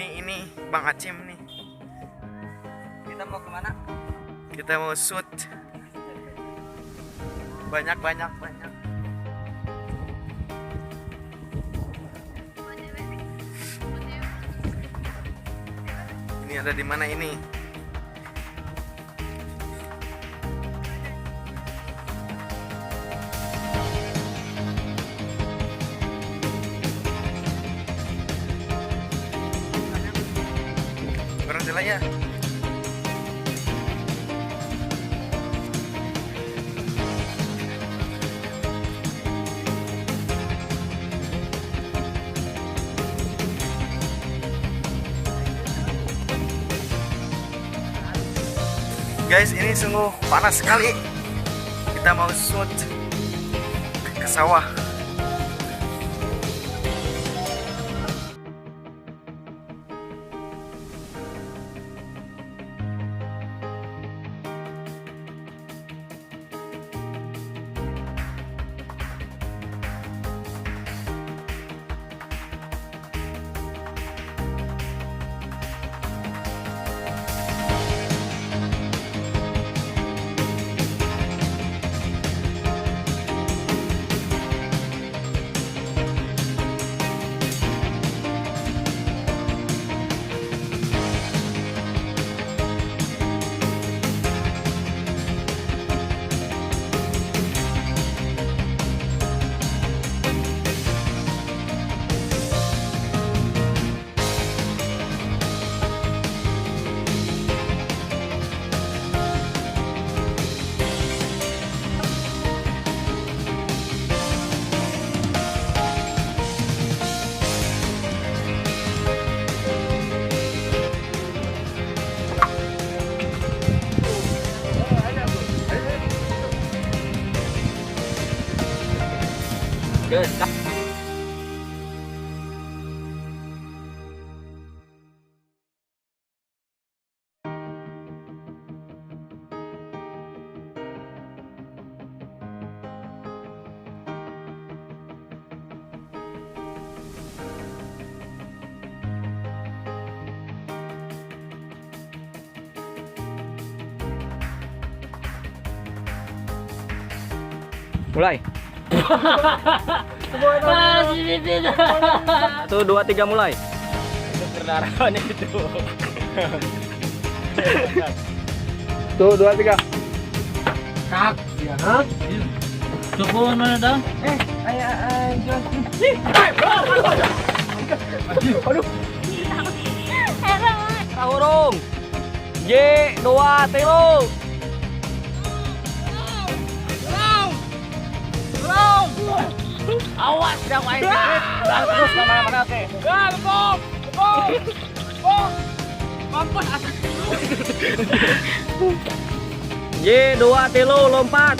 Ini Bang Acim nih. Kita mau kemana? Kita mau shoot. Banyak. Ini ada di mana ini? Barang jalan ya. Guys, ini sungguh panas sekali. Kita mau shoot ke sawah. Good. Mulai. 1, 2, 3 mulai. Itu perdarahan itu. 1, 2, 3. Kak, ya nak. Coba mana dah? Jual. Aduh. Tahurung. J, 2, 3. Awas yang main sedikit. Terus kemana-mana oke. Mampus asal. J, 2, 3 lompat.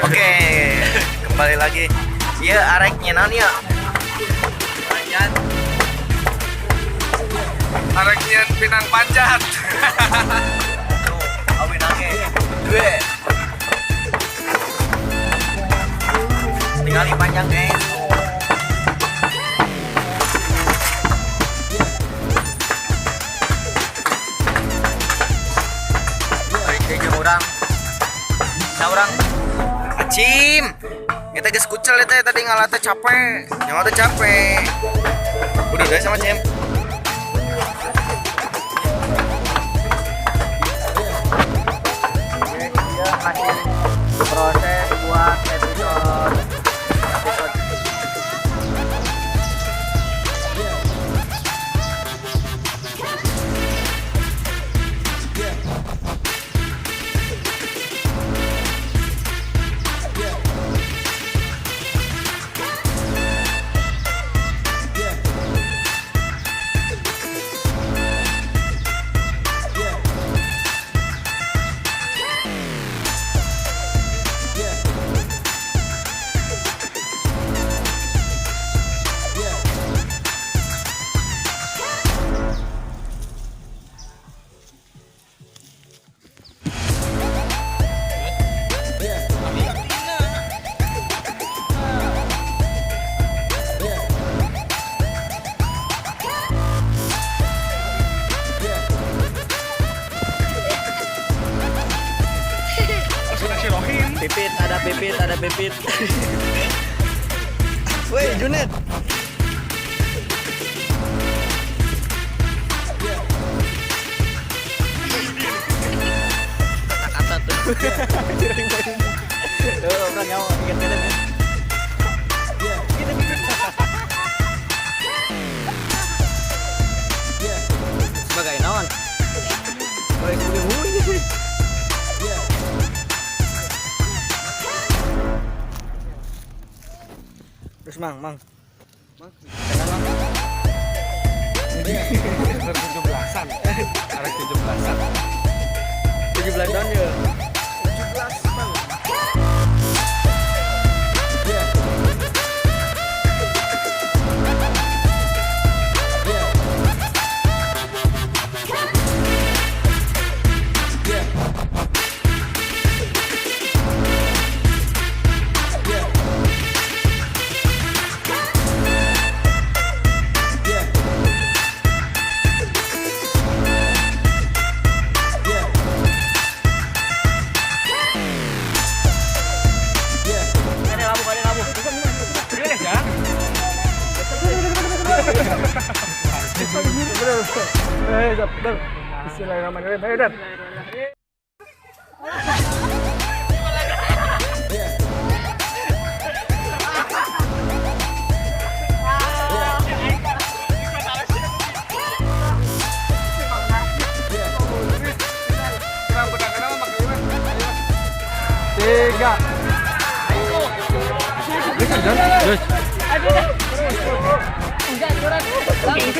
Oke, kembali lagi. Iya, areknya naon ya? Areknya pinang panjat. Tuh, awin nage. Dua. Tinggali panjang, guys. Ayo orang. Saurang. Acim, kita geus kucel eta tadi ngalata capek. Nyawa teh capek. Udah deh sama Cim. Dia hasil proses buat episode. Pipit, ada pipit, ada pipit. Woi, Junet. Kata-kata tuh. Tuh, orang nyawa ingat-ingat. Sebagai naon? Sebagai kulit. Terus mang. Jangan mang. Arek 17-an. Arek 17-an. 17 tahun ya. 17 Bang. Bismillahirrahmanirrahim. Ayo, Dan. Tiga. Bisa, Dan? Yes. Enggak, kurang. Ayo.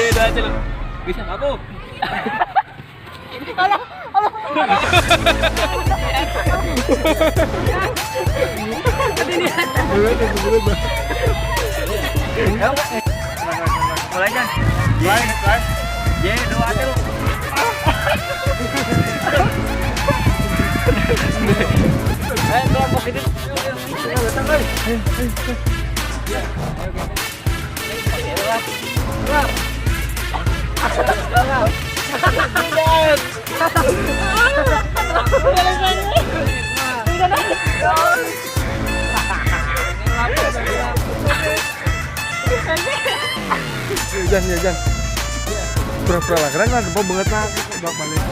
Dua celuk. Bisa kamu? Mulai kan? Ye, dua celuk. Kelompok itu. Jan. Pura-pura lah, keren lah, gempol banget lah, bak balik.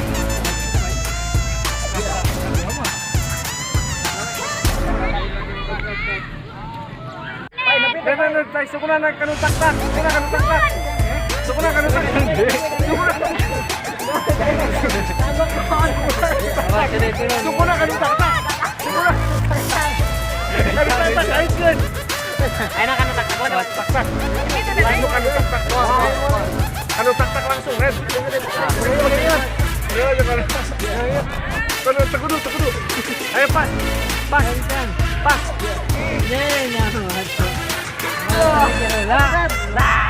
Sukuna kanu tak-tak. Anu tak langsung, Ren. Tekudu. Ayo pas. Lah.